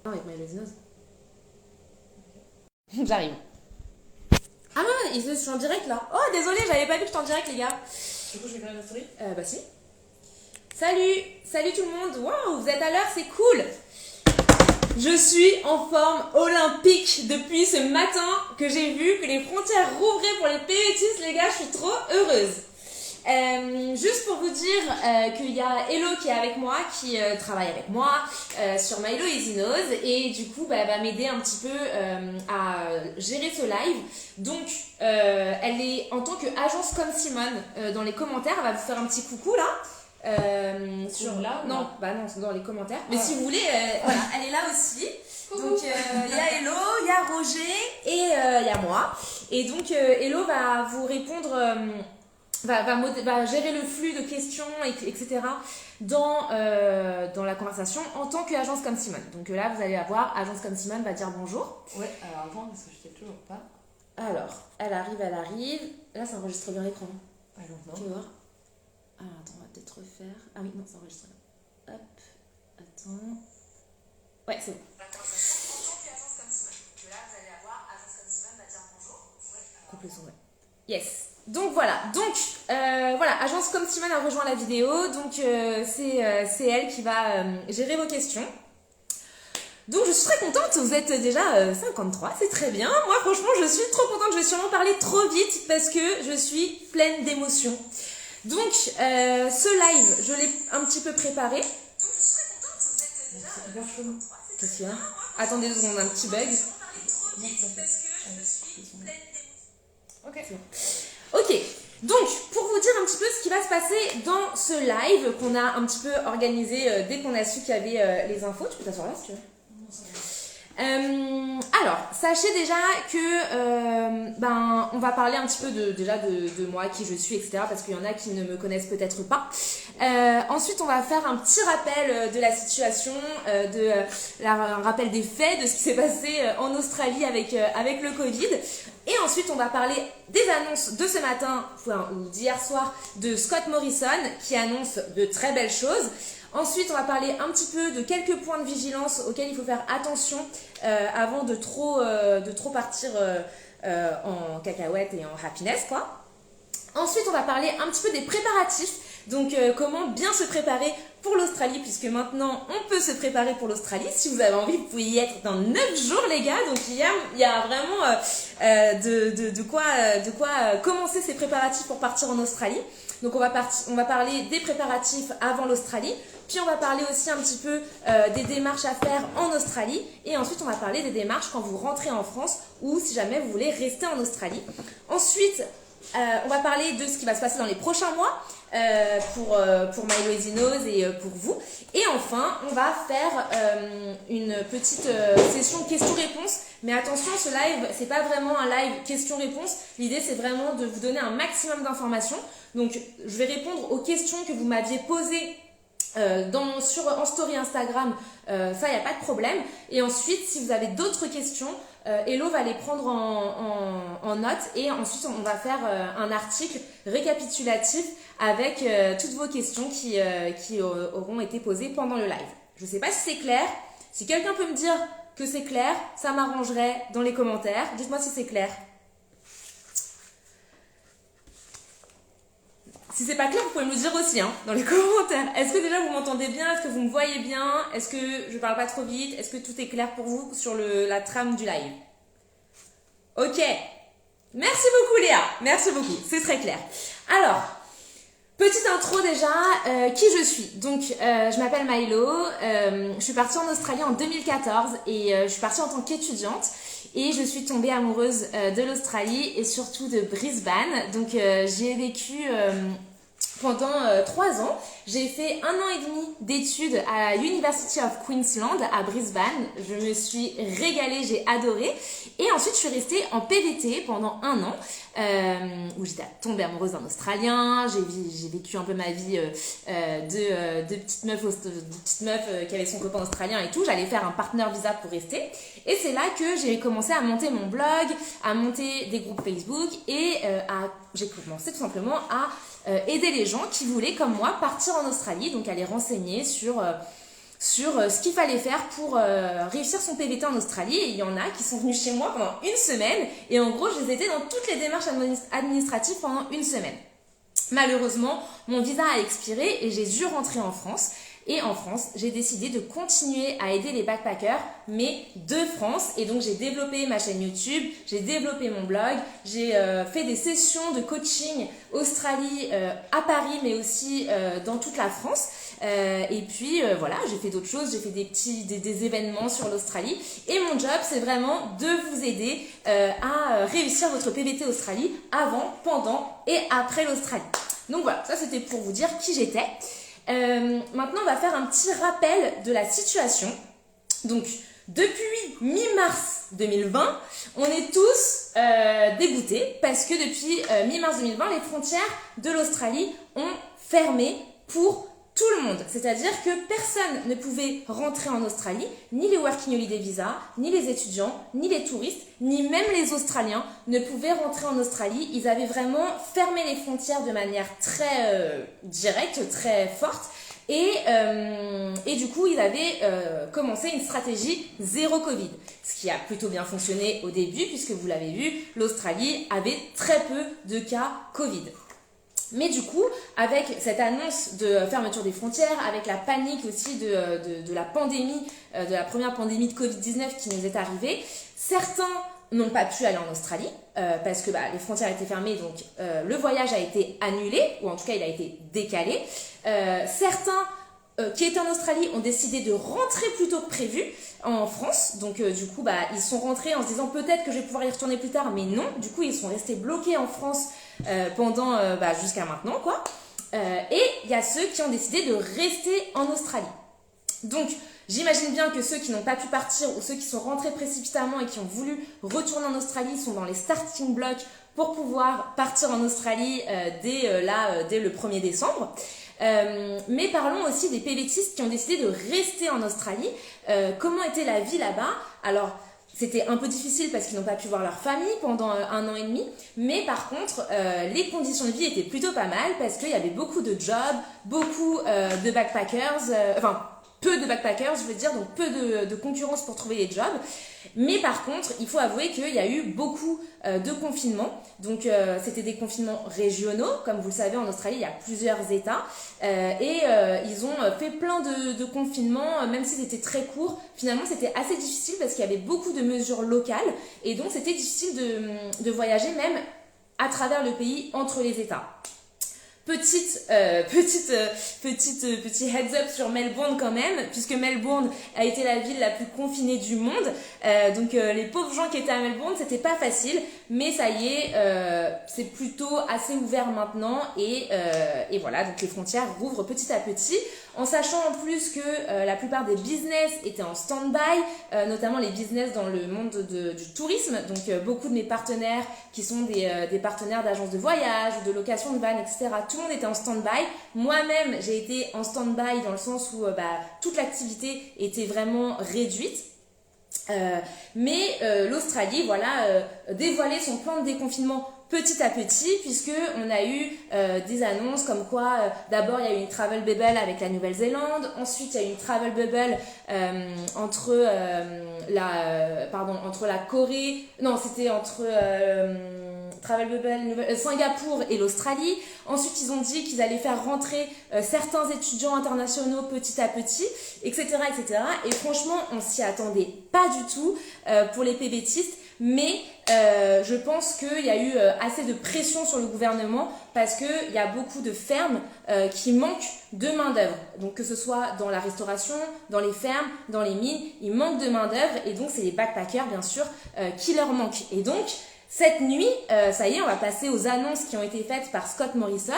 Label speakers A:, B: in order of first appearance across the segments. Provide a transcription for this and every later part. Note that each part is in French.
A: Non, avec Mylosinose. J'arrive. Ah non, je suis en direct là. Oh, désolé, j'avais pas vu que j'étais en direct, les gars.
B: Du coup, je vais faire la story.
A: Bah si. Salut tout le monde. Waouh, vous êtes à l'heure, c'est cool. Je suis en forme olympique depuis ce matin que j'ai vu que les frontières rouvraient pour les PVTistes, les gars, je suis trop heureuse. Juste pour vous dire qu'il y a Hello qui est avec moi, qui travaille avec moi sur Mylosinose et du coup elle va m'aider un petit peu à gérer ce live. Donc elle est en tant qu'agence comme Simone dans les commentaires, elle va vous faire un petit coucou là.
B: Sur là
A: non, bah non, c'est dans les commentaires. Mais si vous voulez, voilà, elle est là aussi. Donc il y a Hello, il y a Roger et il y a moi. Et donc Hello va vous répondre. Va gérer le flux de questions, etc. dans la conversation en tant qu'agence comme Simone. Donc là, vous allez avoir agence comme Simone va dire bonjour.
B: Ouais, alors attends, parce que je t'ai toujours pas.
A: Alors, elle arrive. Là, ça enregistre bien l'écran.
B: Ah non,
A: Tu vas voir. Alors, attends, on va peut-être refaire. Ah oui, non, ça enregistre bien. Hop, attends. Ouais, c'est bon. La conversation en tant qu'agence comme Simone. Donc là, vous allez avoir agence comme Simone va dire bonjour. Ouais. Coupe le son, ouais. Yes. Donc voilà, agence comme Simone a rejoint la vidéo, donc c'est elle qui va gérer vos questions. Donc je suis très contente, vous êtes déjà 53, c'est très bien. Moi franchement je suis trop contente, je vais sûrement parler trop vite parce que je suis pleine d'émotions. Donc ce live, je l'ai un petit peu préparé. Donc je suis très contente, vous êtes déjà 53, qu'est-ce qu'il y a ? Attendez 2 secondes, un petit bug. Je vais parler trop vite parce que je suis pleine d'émotions. Ok, c'est bon. Ok, donc pour vous dire un petit peu ce qui va se passer dans ce live qu'on a un petit peu organisé dès qu'on a su qu'il y avait les infos. Tu peux t'asseoir là si tu veux. Alors, sachez déjà que on va parler un petit peu de moi, qui je suis, etc. Parce qu'il y en a qui ne me connaissent peut-être pas. Ensuite, on va faire un petit rappel de la situation, un rappel des faits, de ce qui s'est passé en Australie avec le Covid. Et ensuite, on va parler des annonces de ce matin, ou d'hier soir, de Scott Morrison, qui annonce de très belles choses. Ensuite, on va parler un petit peu de quelques points de vigilance auxquels il faut faire attention avant de trop partir en cacahuète et en happiness, quoi. Ensuite, on va parler un petit peu des préparatifs. Donc, comment bien se préparer pour l'Australie, puisque maintenant, on peut se préparer pour l'Australie. Si vous avez envie, vous pouvez y être dans 9 jours, les gars. Donc, il y a vraiment de quoi commencer ces préparatifs pour partir en Australie. Donc, on va parler des préparatifs avant l'Australie. Puis, on va parler aussi un petit peu des démarches à faire en Australie. Et ensuite, on va parler des démarches quand vous rentrez en France ou si jamais vous voulez rester en Australie. Ensuite, on va parler de ce qui va se passer dans les prochains mois pour Mylosinose et pour vous. Et enfin, on va faire une petite session questions-réponses. Mais attention, ce live, c'est pas vraiment un live questions-réponses. L'idée, c'est vraiment de vous donner un maximum d'informations. Donc, je vais répondre aux questions que vous m'aviez posées en story Instagram, ça il n'y a pas de problème. Et ensuite, si vous avez d'autres questions, Hello va les prendre en note et ensuite on va faire un article récapitulatif avec toutes vos questions qui auront été posées pendant le live. Je ne sais pas si c'est clair. Si quelqu'un peut me dire que c'est clair, ça m'arrangerait dans les commentaires. Dites-moi si c'est clair. Si c'est pas clair, vous pouvez me le dire aussi dans les commentaires. Est-ce que déjà vous m'entendez bien? Est-ce que vous me voyez bien? Est-ce que je parle pas trop vite? Est-ce que tout est clair pour vous sur la trame du live? Ok. Merci beaucoup Léa. Merci beaucoup. C'est très clair. Alors, petite intro déjà. Qui je suis? Donc, je m'appelle Mylo. Je suis partie en Australie en 2014 et je suis partie en tant qu'étudiante. Et je suis tombée amoureuse de l'Australie et surtout de Brisbane. Donc j'y ai vécu pendant 3 ans. J'ai fait 1 an et demi d'études à University of Queensland à Brisbane. Je me suis régalée, j'ai adoré. Et ensuite, je suis restée en PVT pendant 1 an où j'étais tombée amoureuse d'un Australien. J'ai vécu un peu ma vie de petite meuf qui avait son copain australien et tout. J'allais faire un partner visa pour rester. Et c'est là que j'ai commencé à monter mon blog, à monter des groupes Facebook et j'ai commencé tout simplement à aider les gens qui voulaient, comme moi, partir en Australie, donc à les renseigner sur sur ce qu'il fallait faire pour réussir son PVT en Australie. Et il y en a qui sont venus chez moi pendant une semaine. Et en gros, je les ai aidés dans toutes les démarches administratives pendant une semaine. Malheureusement, mon visa a expiré et j'ai dû rentrer en France. Et en France, j'ai décidé de continuer à aider les backpackers, mais de France. Et donc, j'ai développé ma chaîne YouTube, j'ai développé mon blog, j'ai fait des sessions de coaching Australie à Paris, mais aussi dans toute la France. Et puis, voilà, j'ai fait d'autres choses, j'ai fait des événements sur l'Australie. Et mon job, c'est vraiment de vous aider à réussir votre PVT Australie avant, pendant et après l'Australie. Donc voilà, ça c'était pour vous dire qui j'étais. Maintenant, on va faire un petit rappel de la situation. Donc, depuis mi-mars 2020, on est tous dégoûtés parce que depuis mi-mars 2020, les frontières de l'Australie ont fermé pour tout le monde. C'est-à-dire que personne ne pouvait rentrer en Australie, ni les Working Holiday Visa, ni les étudiants, ni les touristes, ni même les Australiens ne pouvaient rentrer en Australie. Ils avaient vraiment fermé les frontières de manière très directe, très forte. Et du coup, ils avaient commencé une stratégie zéro Covid. Ce qui a plutôt bien fonctionné au début, puisque vous l'avez vu, l'Australie avait très peu de cas Covid. Mais du coup, avec cette annonce de fermeture des frontières, avec la panique aussi de la pandémie, de la première pandémie de Covid-19 qui nous est arrivée, certains n'ont pas pu aller en Australie parce que les frontières étaient fermées, donc le voyage a été annulé, ou en tout cas il a été décalé. Certains qui étaient en Australie ont décidé de rentrer plus tôt que prévu en France. Donc du coup, ils sont rentrés en se disant peut-être que je vais pouvoir y retourner plus tard, mais non. Du coup, ils sont restés bloqués en France pendant jusqu'à maintenant, quoi. Et il y a ceux qui ont décidé de rester en Australie. Donc, j'imagine bien que ceux qui n'ont pas pu partir ou ceux qui sont rentrés précipitamment et qui ont voulu retourner en Australie sont dans les starting blocks pour pouvoir partir en Australie dès le 1er décembre. Mais parlons aussi des PVTistes qui ont décidé de rester en Australie. Comment était la vie là-bas? Alors, c'était un peu difficile parce qu'ils n'ont pas pu voir leur famille pendant 1 an et demi. Mais par contre, les conditions de vie étaient plutôt pas mal parce qu'il y avait beaucoup de jobs, beaucoup de backpackers, peu de backpackers, je veux dire, donc peu de concurrence pour trouver les jobs. Mais par contre, il faut avouer qu'il y a eu beaucoup de confinements. Donc, c'était des confinements régionaux. Comme vous le savez, en Australie, il y a plusieurs États. Ils ont fait plein de confinements, même si c'était très court. Finalement, c'était assez difficile parce qu'il y avait beaucoup de mesures locales. Et donc, c'était difficile de voyager même à travers le pays, entre les États. Petit heads up sur Melbourne quand même, puisque Melbourne a été la ville la plus confinée du monde. Donc les pauvres gens qui étaient à Melbourne, c'était pas facile, mais ça y est, c'est plutôt assez ouvert maintenant et voilà, donc les frontières rouvrent petit à petit, en sachant en plus que la plupart des business étaient en stand-by, notamment les business dans le monde du tourisme. Donc beaucoup de mes partenaires qui sont des partenaires d'agences de voyage, de location de van, etc. Tout le monde était en stand-by. Moi-même, j'ai été en stand-by dans le sens où toute l'activité était vraiment réduite. Mais l'Australie, dévoilait son plan de déconfinement petit à petit, puisque on a eu des annonces comme quoi d'abord il y a eu une travel bubble avec la Nouvelle-Zélande, ensuite il y a eu une travel bubble entre la Corée, non c'était entre travel bubble Singapour et l'Australie. Ensuite ils ont dit qu'ils allaient faire rentrer certains étudiants internationaux petit à petit, etc., etc. Et franchement on s'y attendait pas du tout pour les PVTistes. Mais je pense qu'il y a eu assez de pression sur le gouvernement parce qu'il y a beaucoup de fermes qui manquent de main-d'œuvre. Donc que ce soit dans la restauration, dans les fermes, dans les mines, il manque de main-d'œuvre et donc c'est les backpackers bien sûr qui leur manquent. Et donc cette nuit, ça y est, on va passer aux annonces qui ont été faites par Scott Morrison.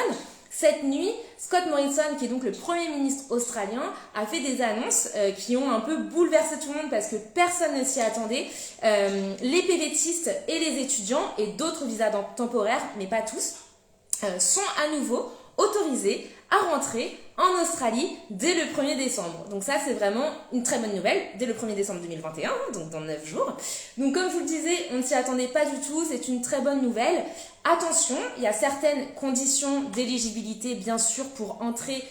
A: Cette nuit, Scott Morrison, qui est donc le Premier ministre australien, a fait des annonces qui ont un peu bouleversé tout le monde parce que personne ne s'y attendait. Les PVTistes et les étudiants et d'autres visas temporaires, mais pas tous, sont à nouveau autorisés à rentrer en Australie dès le 1er décembre. Donc ça, c'est vraiment une très bonne nouvelle, dès le 1er décembre 2021, donc dans 9 jours. Donc comme je vous le disais, on ne s'y attendait pas du tout, c'est une très bonne nouvelle. Attention, il y a certaines conditions d'éligibilité, bien sûr, pour entrer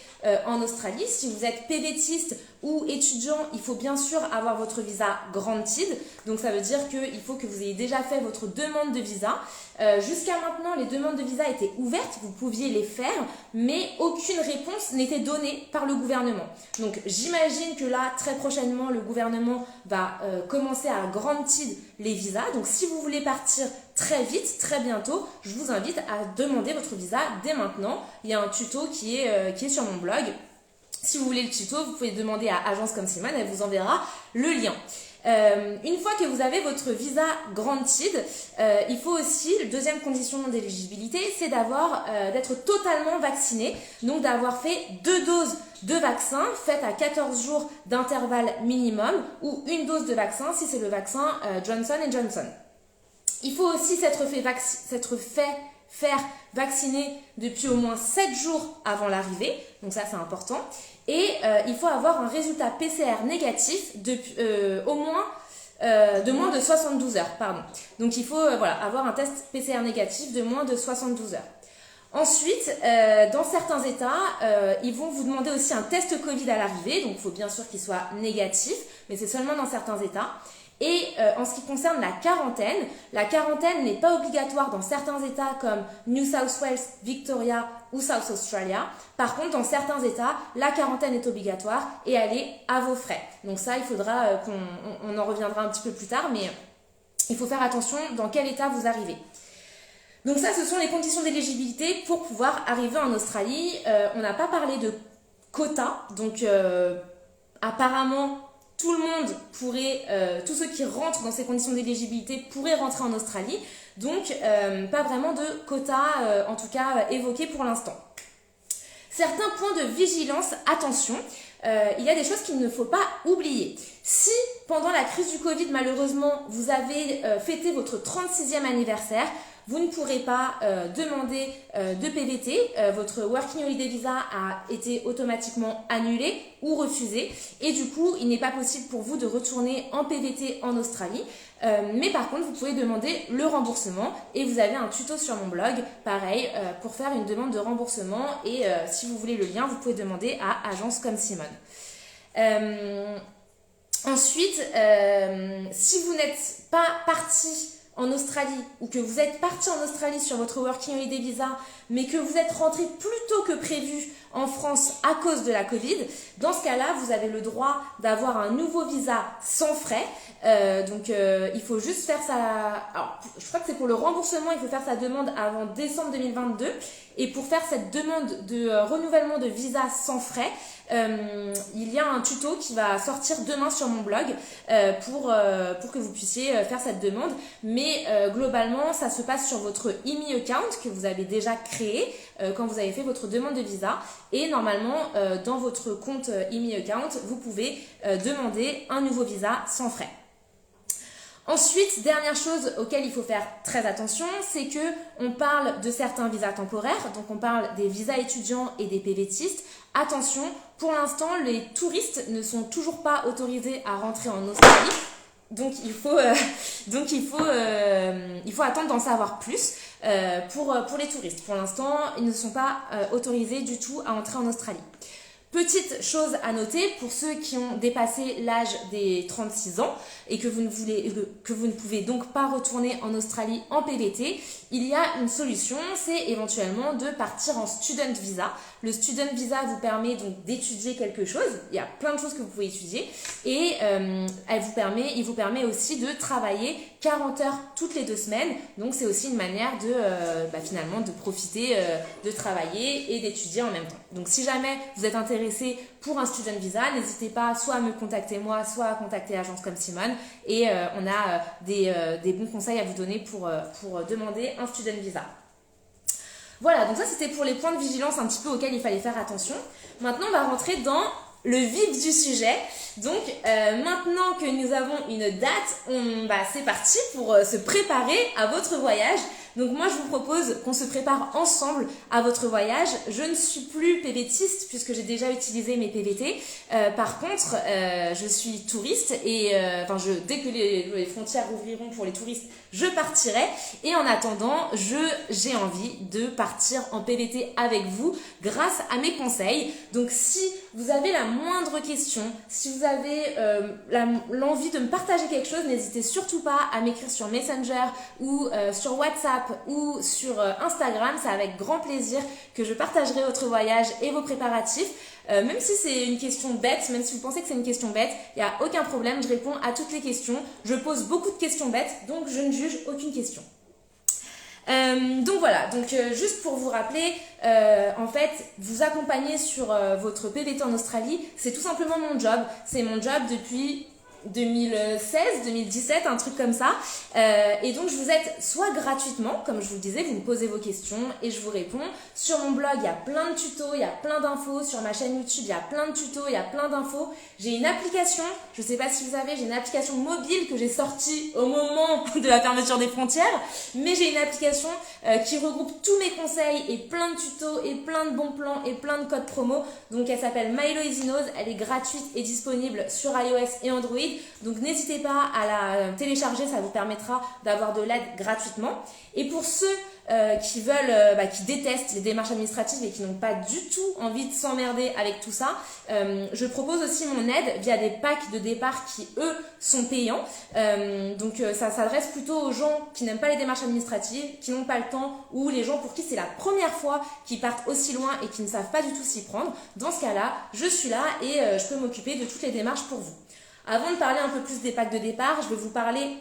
A: en Australie. Si vous êtes PVTiste, ou étudiant, il faut bien sûr avoir votre visa Granted. Donc ça veut dire qu'il faut que vous ayez déjà fait votre demande de visa. Jusqu'à maintenant, les demandes de visa étaient ouvertes, vous pouviez les faire, mais aucune réponse n'était donnée par le gouvernement. Donc j'imagine que là, très prochainement, le gouvernement va commencer à granted les visas. Donc si vous voulez partir très vite, très bientôt, je vous invite à demander votre visa dès maintenant. Il y a un tuto qui est sur mon blog. Si vous voulez le tuto, vous pouvez demander à Agence comme Simone, elle vous enverra le lien. Une fois que vous avez votre visa granted, il faut aussi, la deuxième condition d'éligibilité, c'est d'être totalement vacciné, donc d'avoir fait 2 doses de vaccin faites à 14 jours d'intervalle minimum ou une dose de vaccin si c'est le vaccin Johnson & Johnson. Il faut aussi s'être fait faire vacciner depuis au moins 7 jours avant l'arrivée, donc ça c'est important. Et il faut avoir un résultat PCR négatif de moins de 72 heures. Donc il faut avoir un test PCR négatif de moins de 72 heures. Ensuite, dans certains États, ils vont vous demander aussi un test Covid à l'arrivée, donc il faut bien sûr qu'il soit négatif, mais c'est seulement dans certains États. Et en ce qui concerne la quarantaine n'est pas obligatoire dans certains États comme New South Wales, Victoria ou South Australia. Par contre, dans certains États, la quarantaine est obligatoire et elle est à vos frais. Donc ça, il faudra on en reviendra un petit peu plus tard, mais il faut faire attention dans quel État vous arrivez. Donc ça, ce sont les conditions d'éligibilité pour pouvoir arriver en Australie. On n'a pas parlé de quotas, donc apparemment, tout le monde tous ceux qui rentrent dans ces conditions d'éligibilité pourraient rentrer en Australie. Donc, pas vraiment de quotas, en tout cas, évoqués pour l'instant. Certains points de vigilance, attention, il y a des choses qu'il ne faut pas oublier. Si, pendant la crise du Covid, malheureusement, vous avez fêté votre 36e anniversaire, vous ne pourrez pas demander de PVT. Votre Working Holiday Visa a été automatiquement annulé ou refusé. Et du coup, il n'est pas possible pour vous de retourner en PVT en Australie. Mais par contre, vous pouvez demander le remboursement. Et vous avez un tuto sur mon blog, pareil, pour faire une demande de remboursement. Et si vous voulez le lien, vous pouvez demander à Agence comme Simone. Ensuite, si vous n'êtes pas parti en Australie ou que vous êtes parti en Australie sur votre Working Holiday Visa mais que vous êtes rentré plus tôt que prévu en France à cause de la Covid, dans ce cas-là, vous avez le droit d'avoir un nouveau visa sans frais. Il faut juste faire alors, je crois que c'est pour le remboursement, il faut faire sa demande avant décembre 2022. Et pour faire cette demande de renouvellement de visa sans frais, il y a un tuto qui va sortir demain sur mon blog pour que vous puissiez faire cette demande. Mais globalement, ça se passe sur votre IMI account que vous avez déjà créé quand vous avez fait votre demande de visa. Et normalement, dans votre compte IMI account, vous pouvez demander un nouveau visa sans frais. Ensuite, dernière chose auquel il faut faire très attention, c'est que on parle de certains visas temporaires, donc on parle des visas étudiants et des PVTistes. Attention, pour l'instant, les touristes ne sont toujours pas autorisés à rentrer en Australie, donc il faut attendre d'en savoir plus pour les touristes. Pour l'instant, ils ne sont pas autorisés du tout à entrer en Australie. Petite chose à noter, pour ceux qui ont dépassé l'âge des 36 ans et que vous ne pouvez donc pas retourner en Australie en PVT, il y a une solution, c'est éventuellement de partir en student visa. Le student visa vous permet donc d'étudier quelque chose, il y a plein de choses que vous pouvez étudier et il vous permet aussi de travailler 40 heures toutes les 2 semaines, donc c'est aussi une manière de finalement de profiter de travailler et d'étudier en même temps. Donc si jamais vous êtes intéressé pour un student visa, n'hésitez pas soit à me contacter moi, soit à contacter Agence comme Simone et on a des bons conseils à vous donner pour demander un student visa. Voilà, donc ça c'était pour les points de vigilance un petit peu auxquels il fallait faire attention. Maintenant on va rentrer dans le vif du sujet. Donc maintenant que nous avons une date, c'est parti pour se préparer à votre voyage. Donc moi je vous propose qu'on se prépare ensemble à votre voyage. Je ne suis plus PVTiste puisque j'ai déjà utilisé mes PVT. Par contre, je suis touriste et dès que les frontières ouvriront pour les touristes, je partirai. Et en attendant, j'ai envie de partir en PVT avec vous grâce à mes conseils. Donc si vous avez la moindre question, si vous avez l'envie de me partager quelque chose, n'hésitez surtout pas à m'écrire sur Messenger ou sur WhatsApp ou sur Instagram. C'est avec grand plaisir que je partagerai votre voyage et vos préparatifs. Même si c'est une question bête, même si vous pensez que c'est une question bête, il n'y a aucun problème, je réponds à toutes les questions. Je pose beaucoup de questions bêtes, donc je ne juge aucune question. Donc voilà, juste pour vous rappeler, en fait, vous accompagner sur votre PVT en Australie, c'est tout simplement mon job. C'est mon job depuis 2016, 2017, un truc comme ça. Et donc je vous aide soit gratuitement, comme je vous le disais, vous me posez vos questions et je vous réponds. Sur mon blog, il y a plein de tutos, il y a plein d'infos. Sur ma chaîne YouTube, il y a plein de tutos, il y a plein d'infos. J'ai une application, je ne sais pas si vous savez, j'ai une application mobile que j'ai sortie au moment de la fermeture des frontières. Mais j'ai une application qui regroupe tous mes conseils et plein de tutos et plein de bons plans et plein de codes promo. Donc elle s'appelle Milo Easy Nose, elle est gratuite et disponible sur iOS et Android. Donc n'hésitez pas à la télécharger, ça vous permettra d'avoir de l'aide gratuitement. Et pour ceux qui veulent, qui détestent les démarches administratives et qui n'ont pas du tout envie de s'emmerder avec tout ça, je propose aussi mon aide via des packs de départ qui, eux, sont payants. Ça s'adresse plutôt aux gens qui n'aiment pas les démarches administratives, qui n'ont pas le temps, ou les gens pour qui c'est la première fois qu'ils partent aussi loin et qui ne savent pas du tout s'y prendre. Dans ce cas-là, je suis là et je peux m'occuper de toutes les démarches pour vous. Avant de parler un peu plus des packs de départ, je vais vous parler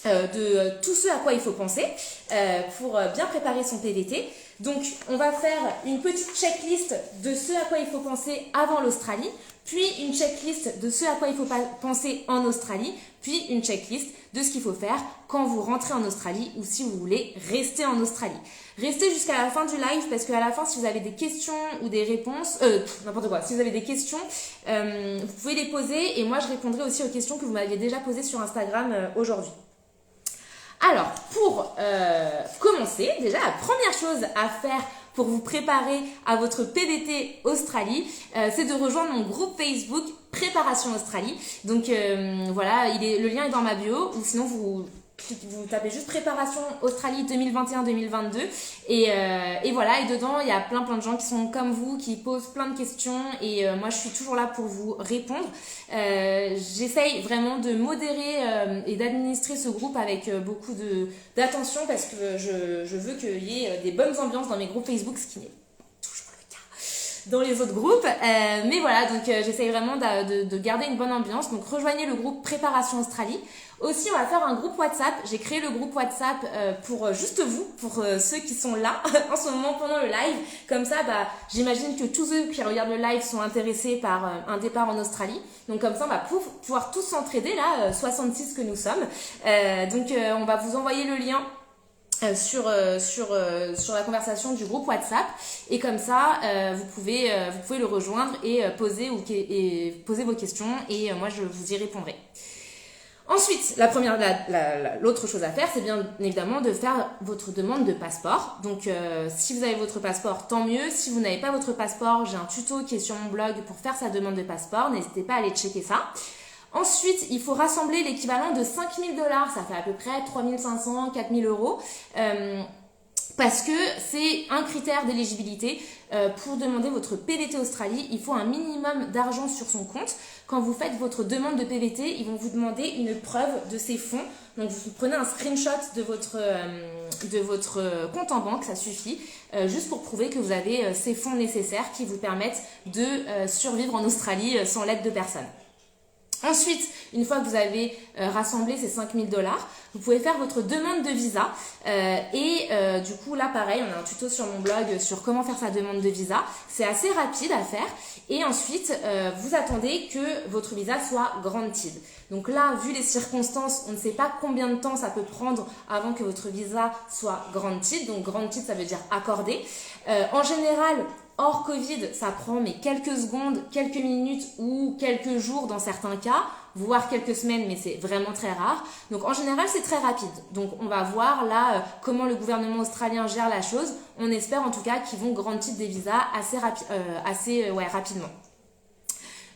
A: de tout ce à quoi il faut penser pour bien préparer son PVT. Donc, on va faire une petite checklist de ce à quoi il faut penser avant l'Australie, puis une checklist de ce à quoi il faut penser en Australie, puis une checklist de ce qu'il faut faire quand vous rentrez en Australie ou si vous voulez rester en Australie. Restez jusqu'à la fin du live parce qu'à la fin, si vous avez des questions ou des réponses, n'importe quoi, si vous avez des questions, vous pouvez les poser et moi je répondrai aussi aux questions que vous m'aviez déjà posées sur Instagram aujourd'hui. Alors, pour commencer, déjà la première chose à faire pour vous préparer à votre PVT Australie, c'est de rejoindre mon groupe Facebook Préparation Australie. Donc voilà, le lien est dans ma bio ou sinon vous tapez juste Préparation Australie 2021-2022 et voilà, et dedans il y a plein de gens qui sont comme vous, qui posent plein de questions et moi je suis toujours là pour vous répondre. J'essaye vraiment de modérer et d'administrer ce groupe avec beaucoup d'attention parce que je veux qu'il y ait des bonnes ambiances dans mes groupes Facebook, ce qui n'est toujours le cas dans les autres groupes, mais voilà, donc j'essaye vraiment de garder une bonne ambiance. Donc rejoignez le groupe Préparation Australie. Aussi, on va faire un groupe WhatsApp. J'ai créé le groupe WhatsApp pour juste vous, pour ceux qui sont là en ce moment pendant le live. Comme ça, j'imagine que tous ceux qui regardent le live sont intéressés par un départ en Australie. Donc comme ça, on va pouvoir tous s'entraider là, 66 que nous sommes. On va vous envoyer le lien sur la conversation du groupe WhatsApp et comme ça vous pouvez le rejoindre et poser vos questions et moi je vous y répondrai. Ensuite, l'autre chose à faire, c'est bien évidemment de faire votre demande de passeport. Donc, si vous avez votre passeport, tant mieux. Si vous n'avez pas votre passeport, j'ai un tuto qui est sur mon blog pour faire sa demande de passeport. N'hésitez pas à aller checker ça. Ensuite, il faut rassembler l'équivalent de 5 000 $. Ça fait à peu près 3 500, 4 000 euros. Parce que c'est un critère d'éligibilité. Pour demander votre PVT Australie, il faut un minimum d'argent sur son compte. Quand vous faites votre demande de PVT, ils vont vous demander une preuve de ces fonds. Donc vous prenez un screenshot de votre compte en banque, ça suffit, juste pour prouver que vous avez ces fonds nécessaires qui vous permettent de survivre en Australie sans l'aide de personne. Ensuite, une fois que vous avez rassemblé ces 5 000 $, vous pouvez faire votre demande de visa. Du coup, là, pareil, on a un tuto sur mon blog sur comment faire sa demande de visa. C'est assez rapide à faire. Et ensuite, vous attendez que votre visa soit granted. Donc là, vu les circonstances, on ne sait pas combien de temps ça peut prendre avant que votre visa soit granted. Donc granted, ça veut dire accordé. En général, hors Covid, ça prend quelques secondes, quelques minutes ou quelques jours dans certains cas, voire quelques semaines, mais c'est vraiment très rare. Donc en général, c'est très rapide. Donc on va voir là comment le gouvernement australien gère la chose. On espère en tout cas qu'ils vont grantir des visas assez rapidement.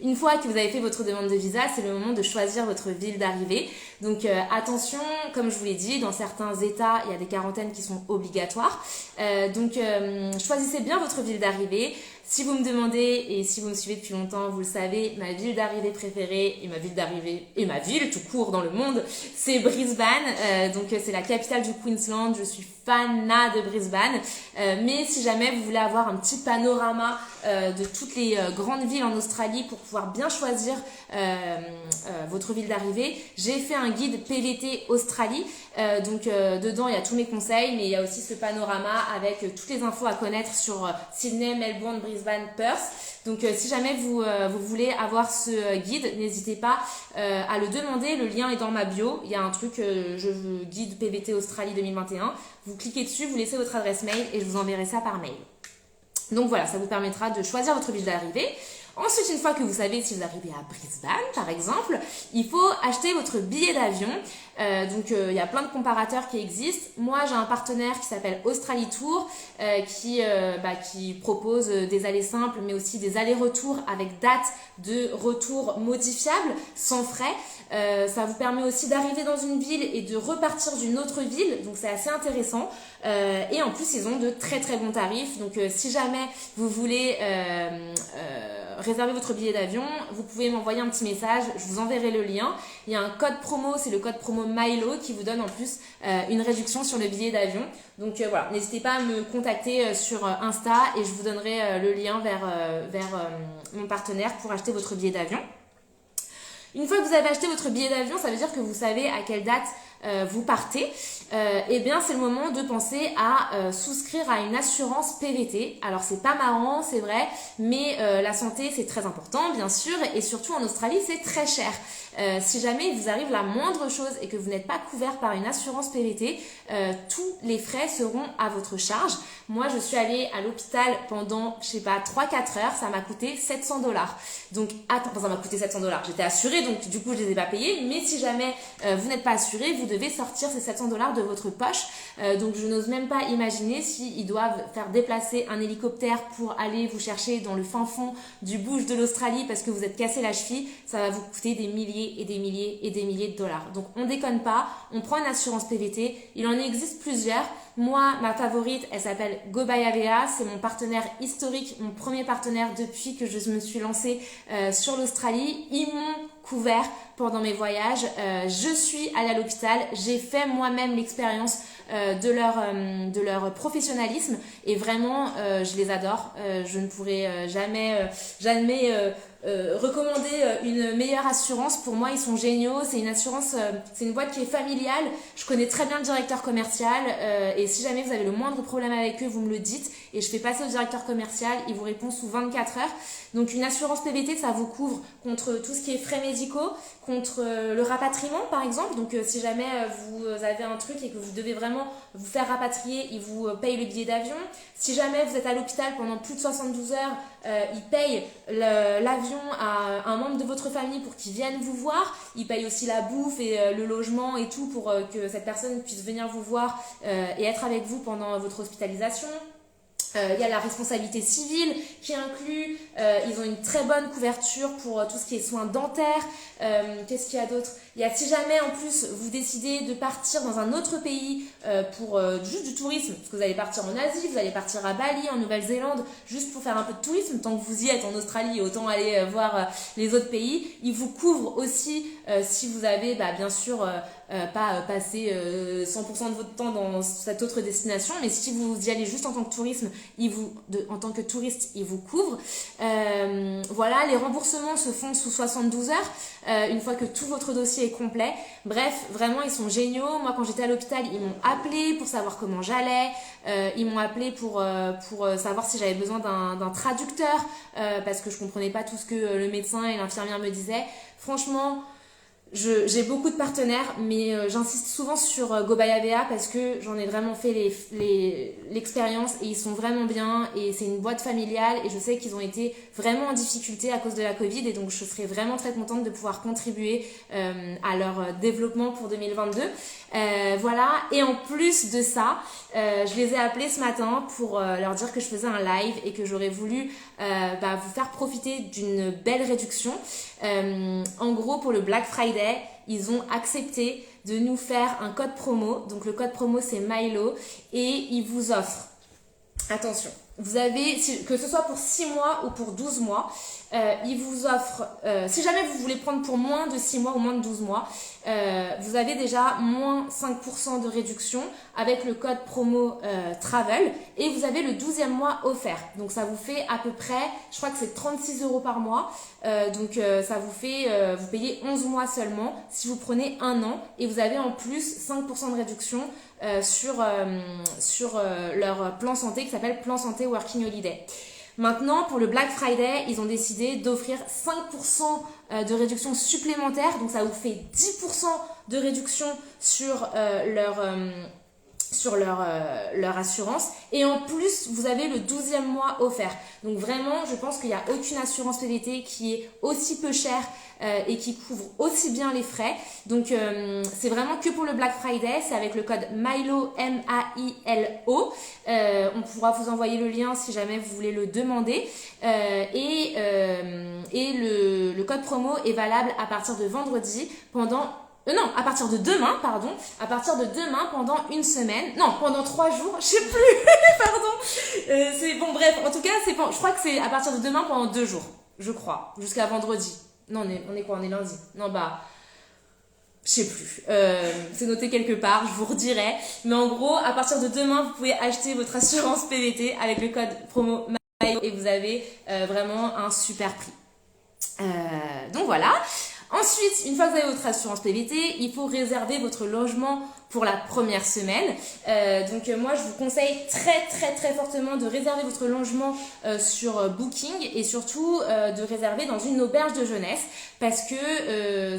A: Une fois que vous avez fait votre demande de visa, c'est le moment de choisir votre ville d'arrivée. Donc attention, comme je vous l'ai dit, dans certains États, il y a des quarantaines qui sont obligatoires. Choisissez bien votre ville d'arrivée. Si vous me demandez, et si vous me suivez depuis longtemps, vous le savez, ma ville d'arrivée préférée, et ma ville d'arrivée, et ma ville tout court dans le monde, c'est Brisbane. Donc c'est la capitale du Queensland, je suis fanat de Brisbane. Mais si jamais vous voulez avoir un petit panorama de toutes les grandes villes en Australie pour pouvoir bien choisir votre ville d'arrivée, j'ai fait un guide PVT Australie. Donc dedans il y a tous mes conseils, mais il y a aussi ce panorama avec toutes les infos à connaître sur Sydney, Melbourne, Brisbane, Perth. Donc si jamais vous voulez avoir ce guide, n'hésitez pas à le demander, le lien est dans ma bio, il y a un truc je veux guide PVT Australie 2021, vous cliquez dessus, vous laissez votre adresse mail et je vous enverrai ça par mail. Donc voilà, ça vous permettra de choisir votre ville d'arrivée. Ensuite, une fois que vous savez si vous arrivez à Brisbane, par exemple, il faut acheter votre billet d'avion. Donc, il y a plein de comparateurs qui existent. Moi, j'ai un partenaire qui s'appelle Australie Tour, qui propose des allées simples, mais aussi des allers-retours avec date de retour modifiable, sans frais. Ça vous permet aussi d'arriver dans une ville et de repartir d'une autre ville. Donc, c'est assez intéressant. Et en plus, ils ont de très très bons tarifs. Donc, si jamais vous voulez réserver votre billet d'avion, vous pouvez m'envoyer un petit message, je vous enverrai le lien. Il y a un code promo, c'est le code promo MILO qui vous donne en plus une réduction sur le billet d'avion. Donc voilà, n'hésitez pas à me contacter sur Insta et je vous donnerai le lien vers mon partenaire pour acheter votre billet d'avion. Une fois que vous avez acheté votre billet d'avion, ça veut dire que vous savez à quelle date vous partez. Eh bien, c'est le moment de penser à souscrire à une assurance PVT. Alors, c'est pas marrant, c'est vrai, mais la santé, c'est très important, bien sûr, et surtout en Australie, c'est très cher. Si jamais il vous arrive la moindre chose et que vous n'êtes pas couvert par une assurance PVT, tous les frais seront à votre charge. Moi, je suis allée à l'hôpital pendant, 3-4 heures, ça m'a coûté $700. Donc, ça m'a coûté $700. J'étais assurée, donc du coup, je les ai pas payés. Mais si jamais vous n'êtes pas assuré, vous devez sortir ces $700 de votre poche. Donc, je n'ose même pas imaginer s'ils doivent faire déplacer un hélicoptère pour aller vous chercher dans le fin fond du bush de l'Australie parce que vous êtes cassé la cheville. Ça va vous coûter des milliers et des milliers et des milliers de dollars. Donc, on déconne pas. On prend une assurance PVT. Il en existe plusieurs. Moi, ma favorite, elle s'appelle GoBayavea. C'est mon partenaire historique, mon premier partenaire depuis que je me suis lancée sur l'Australie. Ils m'ont couvert pendant mes voyages. Je suis allée à l'hôpital. J'ai fait moi-même l'expérience de leur professionnalisme et vraiment, je les adore. Je ne pourrais jamais recommander une meilleure assurance. Pour moi, ils sont géniaux. C'est une assurance, c'est une boîte qui est familiale. Je connais très bien le directeur commercial et si jamais vous avez le moindre problème avec eux, vous me le dites et je fais passer au directeur commercial. Il vous répond sous 24 heures. Donc, une assurance PVT, ça vous couvre contre tout ce qui est frais médicaux, contre le rapatriement, par exemple. Donc, si jamais vous avez un truc et que vous devez vraiment vous faire rapatrier, ils vous payent le billet d'avion. Si jamais vous êtes à l'hôpital pendant plus de 72 heures, ils payent l'avion à un membre de votre famille pour qu'il vienne vous voir. Ils payent aussi la bouffe et le logement et tout pour que cette personne puisse venir vous voir et être avec vous pendant votre hospitalisation. Il y a la responsabilité civile qui inclut, ils ont une très bonne couverture pour tout ce qui est soins dentaires. Qu'est-ce qu'il y a d'autre? Il y a si jamais en plus vous décidez de partir dans un autre pays pour juste du tourisme, parce que vous allez partir en Asie, vous allez partir à Bali, en Nouvelle-Zélande, juste pour faire un peu de tourisme, tant que vous y êtes en Australie, autant aller voir les autres pays. Ils vous couvrent aussi si vous avez bien sûr pas passer 100% de votre temps dans cette autre destination, mais si vous y allez juste en tant que tourisme, en tant que touriste, ils vous couvrent. Voilà, les remboursements se font sous 72 heures, une fois que tout votre dossier est complet. Bref, vraiment, ils sont géniaux. Moi, quand j'étais à l'hôpital, ils m'ont appelé pour savoir comment j'allais. Ils m'ont appelé pour savoir si j'avais besoin d'un traducteur, parce que je comprenais pas tout ce que le médecin et l'infirmière me disaient. Franchement, j'ai beaucoup de partenaires, mais j'insiste souvent sur GoBayavea parce que j'en ai vraiment fait l'expérience et ils sont vraiment bien et c'est une boîte familiale et je sais qu'ils ont été vraiment en difficulté à cause de la Covid et donc je serais vraiment très contente de pouvoir contribuer à leur développement pour 2022. Voilà, et en plus de ça, je les ai appelés ce matin pour leur dire que je faisais un live et que j'aurais voulu vous faire profiter d'une belle réduction. En gros, pour le Black Friday, ils ont accepté de nous faire un code promo. Donc le code promo c'est MILO et ils vous offrent, attention, vous avez, que ce soit pour 6 mois ou pour 12 mois, il vous offre, si jamais vous voulez prendre pour moins de 6 mois ou moins de 12 mois, vous avez déjà moins 5% de réduction avec le code promo Travel et vous avez le 12e mois offert. Donc ça vous fait à peu près, je crois que c'est 36 € par mois. Donc ça vous fait, vous payez 11 mois seulement si vous prenez un an et vous avez en plus 5% de réduction sur leur plan santé qui s'appelle Plan Santé Working Holiday. Maintenant, pour le Black Friday, ils ont décidé d'offrir 5% de réduction supplémentaire. Donc, ça vous fait 10% de réduction sur leur assurance. Et en plus, vous avez le 12e mois offert. Donc, vraiment, je pense qu'il n'y a aucune assurance PVT qui est aussi peu chère et qui couvre aussi bien les frais. Donc, c'est vraiment que pour le Black Friday. C'est avec le code MILO, M-A-I-L-O. On pourra vous envoyer le lien si jamais vous voulez le demander. Et le code promo est valable à partir de vendredi pendant... non, à partir de demain, pardon. À partir de demain pendant une semaine. Non, pendant 3 jours. Je sais plus, pardon. C'est bon, bref. En tout cas, c'est bon. Je crois que c'est à partir de demain pendant 2 jours. Je crois. Jusqu'à vendredi. Non, on est quoi? On est lundi. Non, je sais plus. C'est noté quelque part, je vous redirai. Mais en gros, à partir de demain, vous pouvez acheter votre assurance PVT avec le code promo MAIO et vous avez vraiment un super prix. Donc voilà. Ensuite, une fois que vous avez votre assurance PVT, il faut réserver votre logement pour la première semaine. Donc moi, je vous conseille très fortement de réserver votre logement sur Booking et surtout de réserver dans une auberge de jeunesse parce que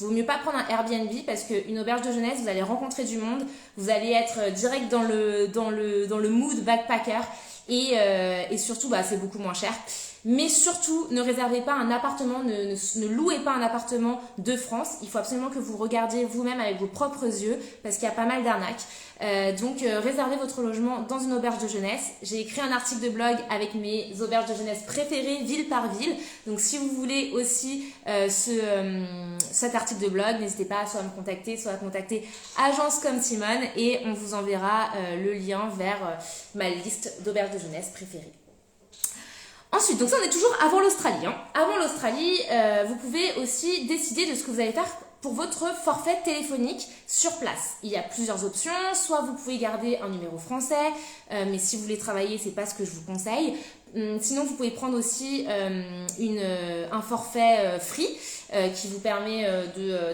A: vaut mieux pas prendre un Airbnb parce qu'une auberge de jeunesse, vous allez rencontrer du monde, vous allez être direct dans le mood backpacker et surtout, c'est beaucoup moins cher. Mais surtout, ne réservez pas un appartement, ne louez pas un appartement de France. Il faut absolument que vous regardiez vous-même avec vos propres yeux parce qu'il y a pas mal d'arnaques. Donc, réservez votre logement dans une auberge de jeunesse. J'ai écrit un article de blog avec mes auberges de jeunesse préférées, ville par ville. Donc, si vous voulez aussi cet article de blog, n'hésitez pas soit à me contacter, soit à contacter Agence comme Simone et on vous enverra le lien vers ma liste d'auberges de jeunesse préférées. Ensuite, donc ça on est toujours avant l'Australie. Avant l'Australie, vous pouvez aussi décider de ce que vous allez faire pour votre forfait téléphonique sur place. Il y a plusieurs options, soit vous pouvez garder un numéro français, mais si vous voulez travailler, c'est pas ce que je vous conseille. Sinon, vous pouvez prendre aussi un forfait free qui vous permet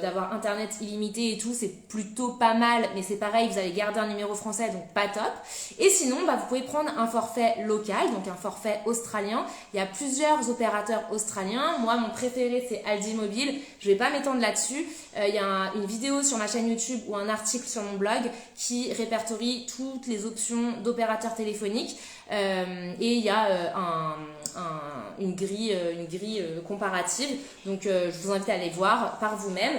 A: d'avoir internet illimité et tout. C'est plutôt pas mal, mais c'est pareil, vous allez garder un numéro français, donc pas top. Et sinon, vous pouvez prendre un forfait local, donc un forfait australien. Il y a plusieurs opérateurs australiens. Moi, mon préféré, c'est Aldi Mobile. Je vais pas m'étendre là-dessus. Il y a une vidéo sur ma chaîne YouTube ou un article sur mon blog qui répertorie toutes les options d'opérateurs téléphoniques. Et il y a une grille comparative, donc je vous invite à aller voir par vous-même,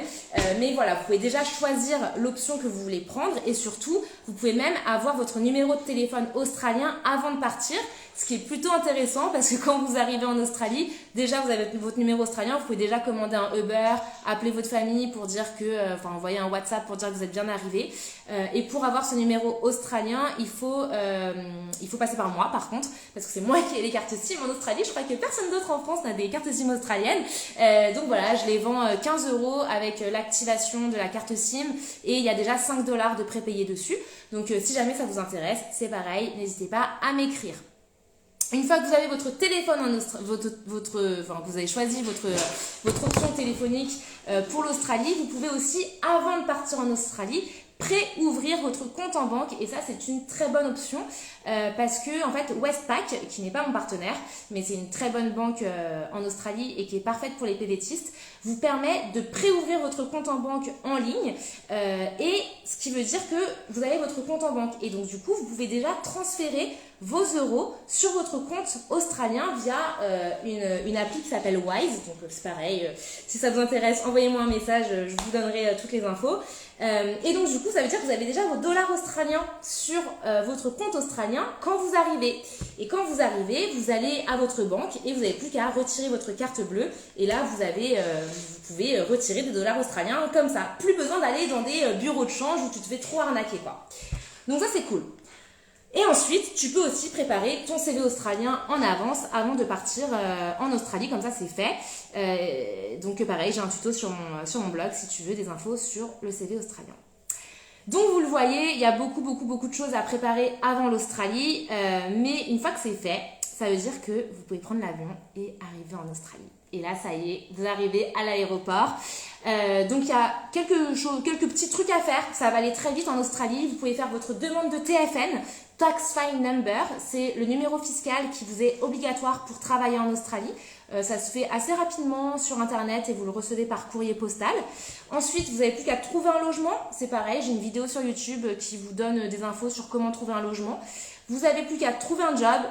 A: mais voilà, vous pouvez déjà choisir l'option que vous voulez prendre et surtout vous pouvez même avoir votre numéro de téléphone australien avant de partir, ce qui est plutôt intéressant parce que quand vous arrivez en Australie, déjà vous avez votre numéro australien, vous pouvez déjà commander un Uber, appeler votre famille pour dire que, envoyer un WhatsApp pour dire que vous êtes bien arrivé. Et pour avoir ce numéro australien, il faut passer par moi par contre, parce que c'est moi qui ai les cartes SIM en Australie. Je crois que personne d'autre en France n'a des cartes SIM australiennes. Donc voilà, je les vends 15 € avec l'activation de la carte SIM et il y a déjà 5 $ de prépayé dessus. Donc si jamais ça vous intéresse, c'est pareil, n'hésitez pas à m'écrire. Une fois que vous avez votre téléphone vous avez choisi votre option téléphonique pour l'Australie, vous pouvez aussi, avant de partir en Australie, pré-ouvrir votre compte en banque et ça c'est une très bonne option parce que en fait Westpac, qui n'est pas mon partenaire mais c'est une très bonne banque en Australie et qui est parfaite pour les PVTistes, vous permet de pré-ouvrir votre compte en banque en ligne et ce qui veut dire que vous avez votre compte en banque et donc du coup vous pouvez déjà transférer vos euros sur votre compte australien via une appli qui s'appelle Wise. Donc c'est pareil, si ça vous intéresse, envoyez-moi un message, je vous donnerai toutes les infos. Et donc du coup ça veut dire que vous avez déjà vos dollars australiens sur votre compte australien quand vous arrivez. Et quand vous arrivez, vous allez à votre banque et vous n'avez plus qu'à retirer votre carte bleue. Et là vous pouvez retirer des dollars australiens comme ça. Plus besoin d'aller dans des bureaux de change où tu te fais trop arnaquer quoi. Donc ça c'est cool. Et ensuite, tu peux aussi préparer ton CV australien en avance avant de partir en Australie, comme ça c'est fait. Donc pareil, j'ai un tuto sur mon blog si tu veux des infos sur le CV australien. Donc vous le voyez, il y a beaucoup de choses à préparer avant l'Australie, mais une fois que c'est fait, ça veut dire que vous pouvez prendre l'avion et arriver en Australie. Et là, ça y est, vous arrivez à l'aéroport. Donc il y a quelques petits trucs à faire, ça va aller très vite en Australie. Vous pouvez faire votre demande de TFN, Tax File Number, c'est le numéro fiscal qui vous est obligatoire pour travailler en Australie. Ça se fait assez rapidement sur internet et vous le recevez par courrier postal. Ensuite, vous n'avez plus qu'à trouver un logement, c'est pareil, j'ai une vidéo sur YouTube qui vous donne des infos sur comment trouver un logement. Vous n'avez plus qu'à trouver un job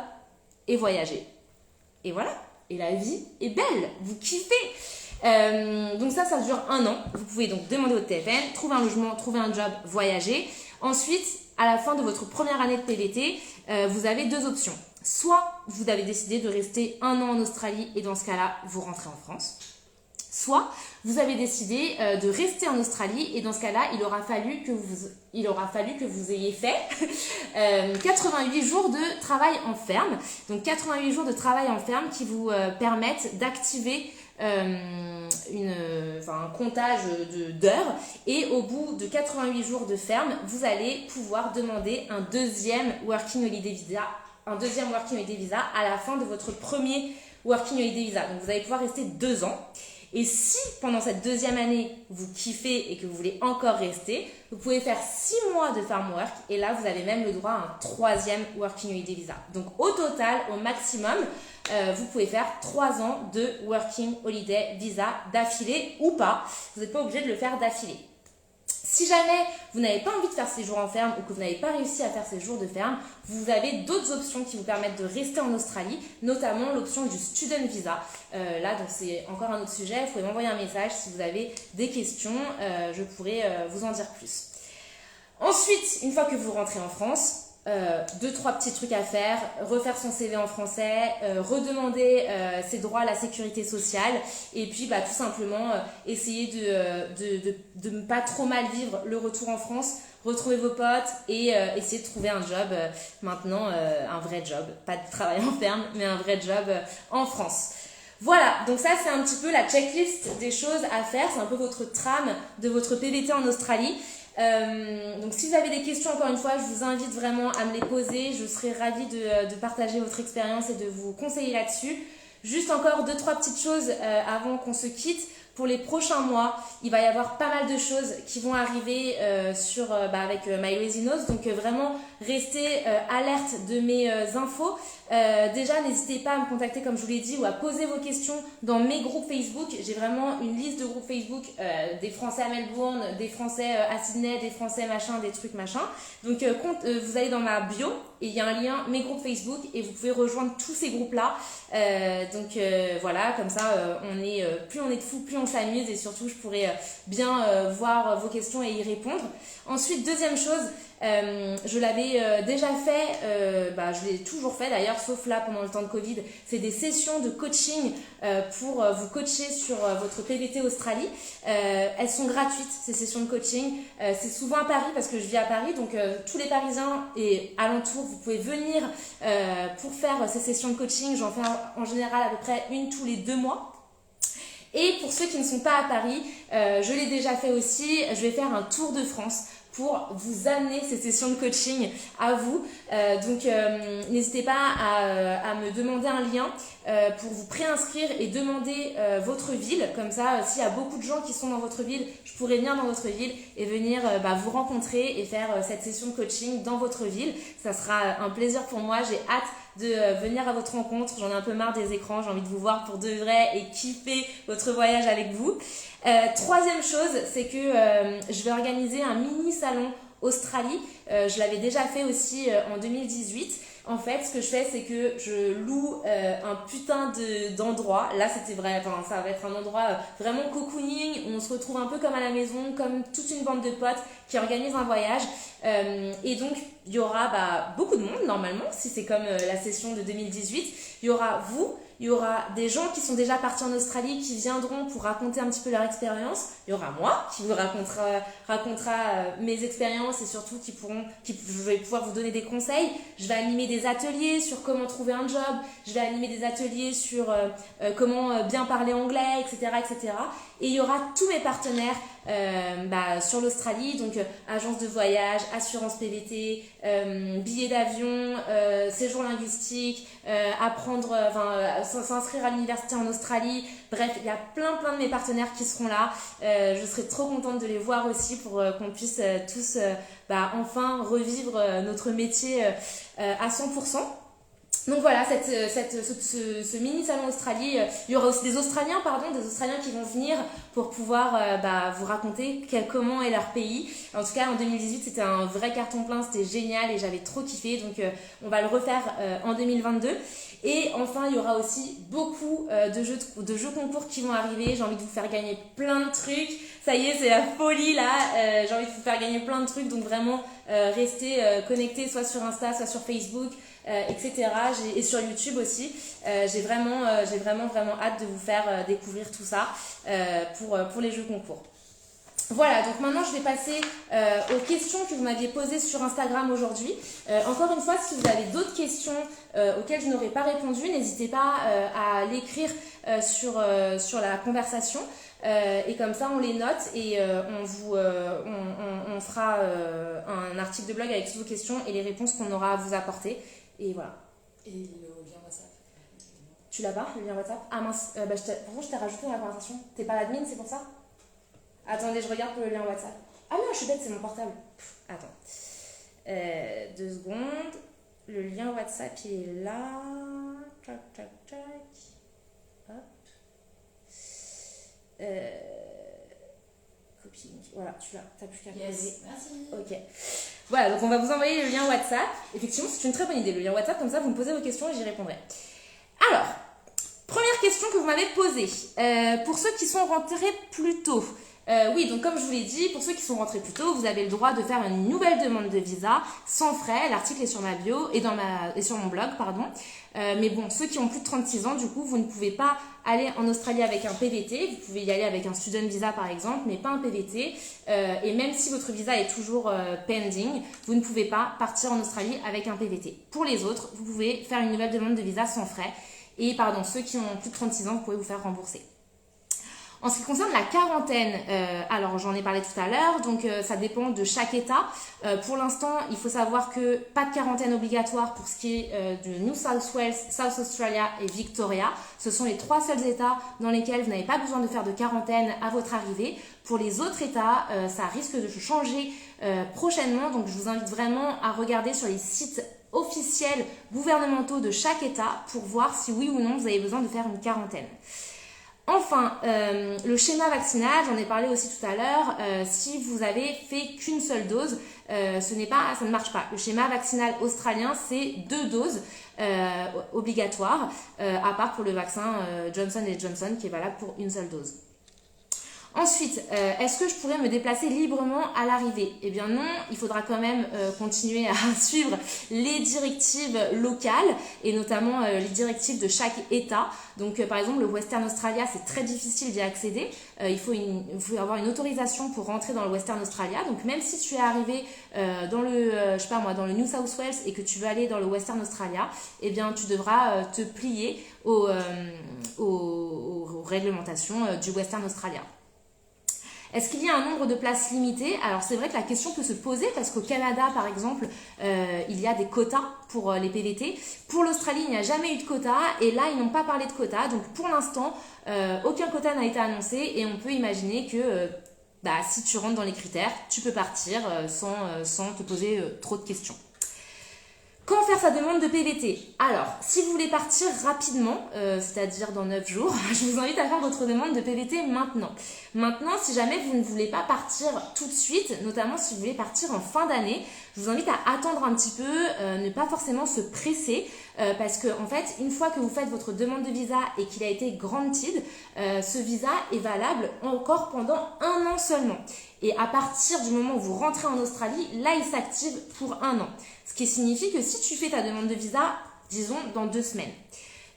A: et voyager. Et voilà, et la vie est belle, vous kiffez. Donc ça dure 1 an. Vous pouvez donc demander votre TFN, trouver un logement, trouver un job, voyager. Ensuite, à la fin de votre première année de PVT, vous avez 2 options. Soit vous avez décidé de rester 1 an en Australie et dans ce cas-là, vous rentrez en France. Soit vous avez décidé de rester en Australie et dans ce cas-là, il aura fallu que vous ayez fait 88 jours de travail en ferme. Donc 88 jours de travail en ferme qui vous permettent d'activer un comptage d'heures et au bout de 88 jours de ferme, vous allez pouvoir demander un deuxième Working Holiday Visa à la fin de votre premier Working Holiday Visa. Donc vous allez pouvoir rester 2 ans. Et si pendant cette 2e année, vous kiffez et que vous voulez encore rester, vous pouvez faire 6 mois de farm work et là, vous avez même le droit à un 3e Working Holiday Visa. Donc au total, au maximum, vous pouvez faire 3 ans de Working Holiday Visa d'affilée ou pas. Vous n'êtes pas obligé de le faire d'affilée. Si jamais vous n'avez pas envie de faire ces jours en ferme ou que vous n'avez pas réussi à faire ces jours de ferme, vous avez d'autres options qui vous permettent de rester en Australie, notamment l'option du Student Visa. Là, donc c'est encore un autre sujet, vous pouvez m'envoyer un message si vous avez des questions, je pourrai vous en dire plus. Ensuite, une fois que vous rentrez en France, 2-3 petits trucs à faire, refaire son CV en français, redemander ses droits à la sécurité sociale et puis tout simplement essayer de ne pas trop mal vivre le retour en France, retrouver vos potes et essayer de trouver un job maintenant, un vrai job, pas de travail en ferme mais un vrai job en France. Voilà, donc ça c'est un petit peu la checklist des choses à faire, c'est un peu votre trame de votre PVT en Australie. Donc si vous avez des questions, encore une fois, je vous invite vraiment à me les poser. Je serai ravie de partager votre expérience et de vous conseiller là-dessus. Juste encore 2-3 petites choses avant qu'on se quitte. Pour les prochains mois, il va y avoir pas mal de choses qui vont arriver avec My Lazy Nose. Donc vraiment, restez alerte de mes infos. Déjà, n'hésitez pas à me contacter comme je vous l'ai dit ou à poser vos questions dans mes groupes Facebook. J'ai vraiment une liste de groupes Facebook, des Français à Melbourne, des Français à Sydney, des Français machin, des trucs machin. Donc vous allez dans ma bio et il y a un lien mes groupes Facebook et vous pouvez rejoindre tous ces groupes-là. Voilà, comme ça plus on est de fous, plus on s'amuse et surtout je pourrai bien voir vos questions et y répondre. Ensuite, deuxième chose, je l'avais déjà fait, je l'ai toujours fait d'ailleurs, sauf là pendant le temps de Covid, c'est des sessions de coaching pour vous coacher sur votre PVT Australie. Elles sont gratuites, ces sessions de coaching. C'est souvent à Paris parce que je vis à Paris, donc tous les Parisiens et alentours, vous pouvez venir pour faire ces sessions de coaching. J'en fais en général à peu près une tous les 2 mois. Et pour ceux qui ne sont pas à Paris, je l'ai déjà fait aussi, je vais faire un tour de France pour vous amener ces sessions de coaching à vous. Donc n'hésitez pas à me demander un lien pour vous préinscrire et demander votre ville. Comme ça, s'il y a beaucoup de gens qui sont dans votre ville, je pourrais venir dans votre ville et venir vous rencontrer et faire cette session de coaching dans votre ville. Ça sera un plaisir pour moi, j'ai hâte de venir à votre rencontre. J'en ai un peu marre des écrans, j'ai envie de vous voir pour de vrai et kiffer votre voyage avec vous. Troisième chose, c'est que je vais organiser un mini salon Australie. Je l'avais déjà fait aussi en 2018. En fait, ce que je fais, c'est que je loue un putain d'endroit. Là, ça va être un endroit vraiment cocooning, où on se retrouve un peu comme à la maison, comme toute une bande de potes qui organisent un voyage. Et donc, il y aura beaucoup de monde normalement, si c'est comme la session de 2018. Il y aura vous, il y aura des gens qui sont déjà partis en Australie qui viendront pour raconter un petit peu leur expérience. Il y aura moi qui vous racontera mes expériences et surtout je vais pouvoir vous donner des conseils. Je vais animer des ateliers sur comment trouver un job. Je vais animer des ateliers sur comment bien parler anglais, etc., etc. Et il y aura tous mes partenaires sur l'Australie, donc agence de voyage, assurance PVT, billets d'avion, séjour linguistique, s'inscrire à l'université en Australie. Bref, il y a plein de mes partenaires qui seront là. Je serai trop contente de les voir aussi pour qu'on puisse tous enfin revivre notre métier à 100%. Donc voilà, ce mini salon Australie, il y aura aussi des Australiens qui vont venir pour pouvoir vous raconter comment est leur pays. En tout cas, en 2018, c'était un vrai carton plein, c'était génial et j'avais trop kiffé. Donc on va le refaire en 2022. Et enfin, il y aura aussi beaucoup de jeux concours qui vont arriver. J'ai envie de vous faire gagner plein de trucs. Ça y est, c'est la folie là. J'ai envie de vous faire gagner plein de trucs. Donc vraiment, restez connectés soit sur Insta, soit sur Facebook, etc. Et sur YouTube aussi. J'ai vraiment hâte de vous faire découvrir tout ça pour les jeux concours. Voilà, donc maintenant je vais passer aux questions que vous m'aviez posées sur Instagram aujourd'hui. Encore une fois, si vous avez d'autres questions auxquelles je n'aurais pas répondu, n'hésitez pas à l'écrire sur la conversation. Et comme ça, on les note et on fera un article de blog avec toutes vos questions et les réponses qu'on aura à vous apporter. Et voilà.
B: Et le lien WhatsApp.
A: Tu l'as pas, le lien WhatsApp? Ah mince, pourquoi je t'ai rajouté dans la conversation? T'es pas l'admin, c'est pour ça? Attendez, je regarde pour le lien WhatsApp. Ah non, je suis bête, c'est mon portable. Attends. 2 secondes. Le lien WhatsApp, il est là. Tac. Hop. Copying. Voilà, tu l'as. T'as plus qu'à coller.
B: Yes, merci.
A: Ok. Voilà, donc on va vous envoyer le lien WhatsApp. Effectivement, c'est une très bonne idée, le lien WhatsApp. Comme ça, vous me posez vos questions et j'y répondrai. Alors, première question que vous m'avez posée. Pour ceux qui sont rentrés plus tôt. Oui, donc comme je vous l'ai dit, pour ceux qui sont rentrés plus tôt, vous avez le droit de faire une nouvelle demande de visa sans frais. L'article est sur ma bio et sur mon blog, pardon. Mais bon, ceux qui ont plus de 36 ans, du coup, vous ne pouvez pas aller en Australie avec un PVT. Vous pouvez y aller avec un student visa, par exemple, mais pas un PVT. Et même si votre visa est toujours pending, vous ne pouvez pas partir en Australie avec un PVT. Pour les autres, vous pouvez faire une nouvelle demande de visa sans frais. Et pardon, ceux qui ont plus de 36 ans, vous pouvez vous faire rembourser. En ce qui concerne la quarantaine, alors j'en ai parlé tout à l'heure, donc ça dépend de chaque État. Pour l'instant, il faut savoir que pas de quarantaine obligatoire pour ce qui est de New South Wales, South Australia et Victoria. Ce sont les 3 seuls États dans lesquels vous n'avez pas besoin de faire de quarantaine à votre arrivée. Pour les autres États, ça risque de changer prochainement, donc je vous invite vraiment à regarder sur les sites officiels gouvernementaux de chaque État pour voir si oui ou non vous avez besoin de faire une quarantaine. Enfin, le schéma vaccinal, j'en ai parlé aussi tout à l'heure, si vous avez fait qu'une seule dose, ça ne marche pas. Le schéma vaccinal australien, c'est 2 doses obligatoires, à part pour le vaccin Johnson & Johnson qui est valable pour une seule dose. Ensuite, est-ce que je pourrais me déplacer librement à l'arrivée? Eh bien non, il faudra quand même continuer à suivre les directives locales et notamment les directives de chaque État. Donc par exemple, le Western Australia, c'est très difficile d'y accéder. Il faut avoir une autorisation pour rentrer dans le Western Australia. Donc même si tu es arrivé dans le New South Wales et que tu veux aller dans le Western Australia, eh bien tu devras te plier aux réglementations du Western Australia. Est-ce qu'il y a un nombre de places limitées? Alors c'est vrai que la question peut se poser parce qu'au Canada par exemple il y a des quotas pour les PVT. Pour l'Australie il n'y a jamais eu de quota et là ils n'ont pas parlé de quota. Donc pour l'instant aucun quota n'a été annoncé et on peut imaginer que si tu rentres dans les critères tu peux partir sans te poser trop de questions. Quand faire sa demande de PVT? Alors, si vous voulez partir rapidement, c'est-à-dire dans 9 jours, je vous invite à faire votre demande de PVT maintenant. Maintenant, si jamais vous ne voulez pas partir tout de suite, notamment si vous voulez partir en fin d'année, je vous invite à attendre un petit peu, ne pas forcément se presser. parce que en fait, une fois que vous faites votre demande de visa et qu'il a été granted, ce visa est valable encore pendant 1 an seulement. Et à partir du moment où vous rentrez en Australie, là, il s'active pour 1 an. Ce qui signifie que si tu fais ta demande de visa, disons, dans 2 semaines,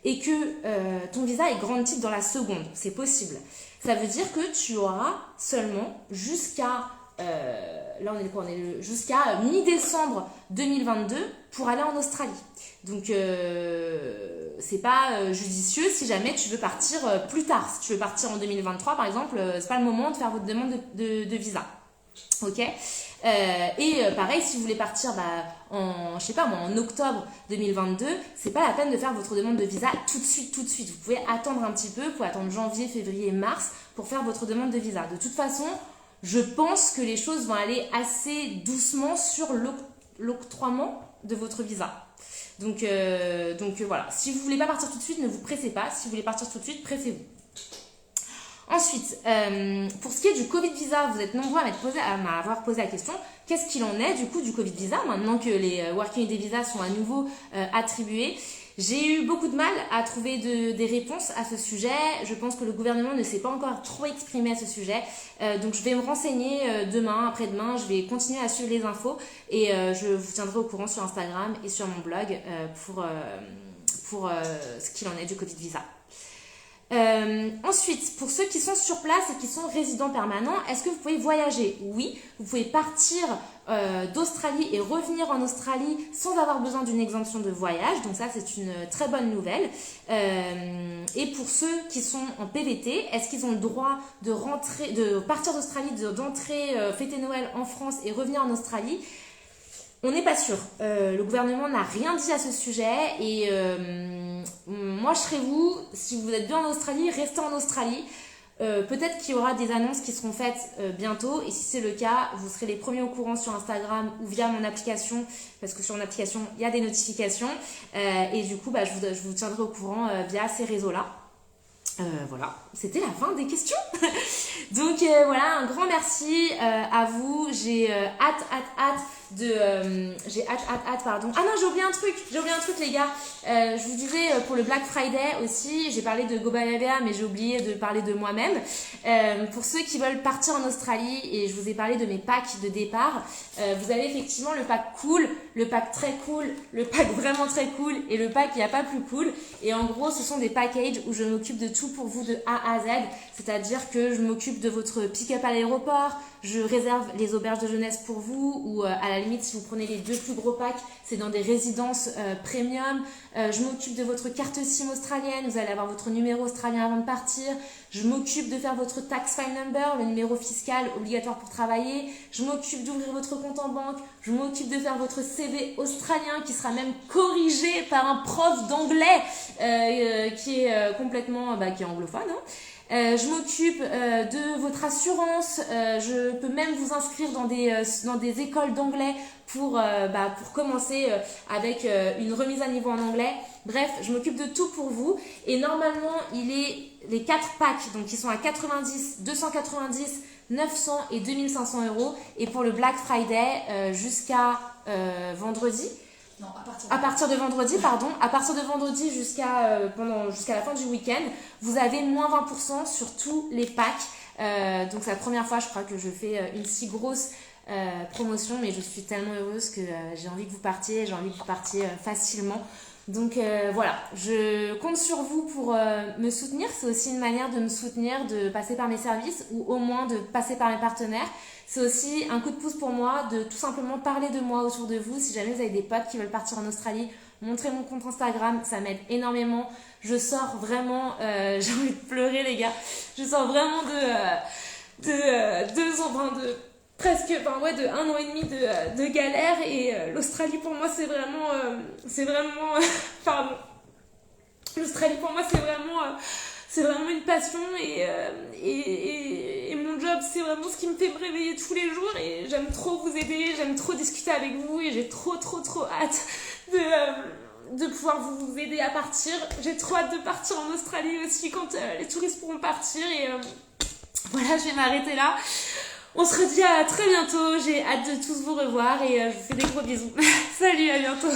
A: et que ton visa est granted dans la seconde, c'est possible. Ça veut dire que tu auras seulement jusqu'à là on est jusqu'à mi-décembre 2022 pour aller en Australie. Donc c'est pas judicieux si jamais tu veux partir plus tard. Si tu veux partir en 2023 par exemple, c'est pas le moment de faire votre demande de visa. Ok. Pareil, si vous voulez partir je sais pas moi, en octobre 2022, c'est pas la peine de faire votre demande de visa tout de suite. Vous pouvez attendre un petit peu, vous pouvez attendre janvier, février, mars pour faire votre demande de visa. De toute façon, je pense que les choses vont aller assez doucement sur l'octroiement de votre visa. Donc voilà, si vous voulez pas partir tout de suite, ne vous pressez pas. Si vous voulez partir tout de suite, pressez-vous. Ensuite, pour ce qui est du Covid visa, vous êtes nombreux à m'avoir posé la question, qu'est-ce qu'il en est du coup du Covid visa maintenant que les Working Holiday Visas sont à nouveau attribués? J'ai eu beaucoup de mal à trouver des réponses à ce sujet. Je pense que le gouvernement ne s'est pas encore trop exprimé à ce sujet. Donc je vais me renseigner demain, après-demain. Je vais continuer à suivre les infos et je vous tiendrai au courant sur Instagram et sur mon blog pour ce qu'il en est du Covid visa. Ensuite, pour ceux qui sont sur place et qui sont résidents permanents, est-ce que vous pouvez voyager? Oui, vous pouvez partir d'Australie et revenir en Australie sans avoir besoin d'une exemption de voyage. Donc ça, c'est une très bonne nouvelle. Et pour ceux qui sont en PVT, est-ce qu'ils ont le droit de partir d'Australie, d'entrer fêter Noël en France et revenir en Australie? On n'est pas sûr. Le gouvernement n'a rien dit à ce sujet et moi je serais vous, si vous êtes bien en Australie, restez en Australie. Peut-être qu'il y aura des annonces qui seront faites bientôt et si c'est le cas, vous serez les premiers au courant sur Instagram ou via mon application parce que sur mon application, il y a des notifications et du coup, je vous tiendrai au courant via ces réseaux-là. Voilà, c'était la fin des questions. Donc voilà, un grand merci à vous. J'ai hâte pardon. Ah non, j'ai oublié un truc les gars. Je vous disais pour le Black Friday aussi, j'ai parlé de Gobalabea mais j'ai oublié de parler de moi-même. Pour ceux qui veulent partir en Australie et je vous ai parlé de mes packs de départ, vous avez effectivement le pack cool, le pack très cool, le pack vraiment très cool et le pack il n'y a pas plus cool. Et en gros, ce sont des packages où je m'occupe de tout pour vous de A à Z, c'est-à-dire que je m'occupe de votre pick-up à l'aéroport, je réserve les auberges de jeunesse pour vous ou à la limite si vous prenez les 2 plus gros packs, c'est dans des résidences premium. Je m'occupe de votre carte SIM australienne, vous allez avoir votre numéro australien avant de partir. Je m'occupe de faire votre tax file number, le numéro fiscal obligatoire pour travailler. Je m'occupe d'ouvrir votre compte en banque. Je m'occupe de faire votre CV australien qui sera même corrigé par un prof d'anglais qui est complètement qui est anglophone. Je m'occupe de votre assurance. Je peux même vous inscrire dans des écoles d'anglais pour commencer avec une remise à niveau en anglais. Bref, je m'occupe de tout pour vous. Et normalement, les 4 packs, donc ils sont à 90, 290, 900 et 2500 €. Et pour le Black Friday, jusqu'à vendredi.
B: Non,
A: à partir de vendredi, jusqu'à la fin du week-end, vous avez moins 20% sur tous les packs. Donc c'est la première fois, je crois, que je fais une si grosse promotion, mais je suis tellement heureuse que j'ai envie que vous partiez, facilement. Donc voilà, je compte sur vous pour me soutenir. C'est aussi une manière de me soutenir, de passer par mes services ou au moins de passer par mes partenaires. C'est aussi un coup de pouce pour moi de tout simplement parler de moi autour de vous. Si jamais vous avez des potes qui veulent partir en Australie, montrez mon compte Instagram, ça m'aide énormément. Je sors vraiment, j'ai envie de pleurer les gars, je sors vraiment de 2 ans, de un an et demi de galère et l'Australie pour moi c'est vraiment pardon, l'Australie pour moi c'est vraiment une passion et mon job c'est vraiment ce qui me fait me réveiller tous les jours et j'aime trop vous aider, j'aime trop discuter avec vous et j'ai trop hâte de pouvoir vous aider à partir. J'ai trop hâte de partir en Australie aussi quand les touristes pourront partir et voilà, je vais m'arrêter là. On se redit à très bientôt, j'ai hâte de tous vous revoir et je vous fais des gros bisous. Salut, à bientôt.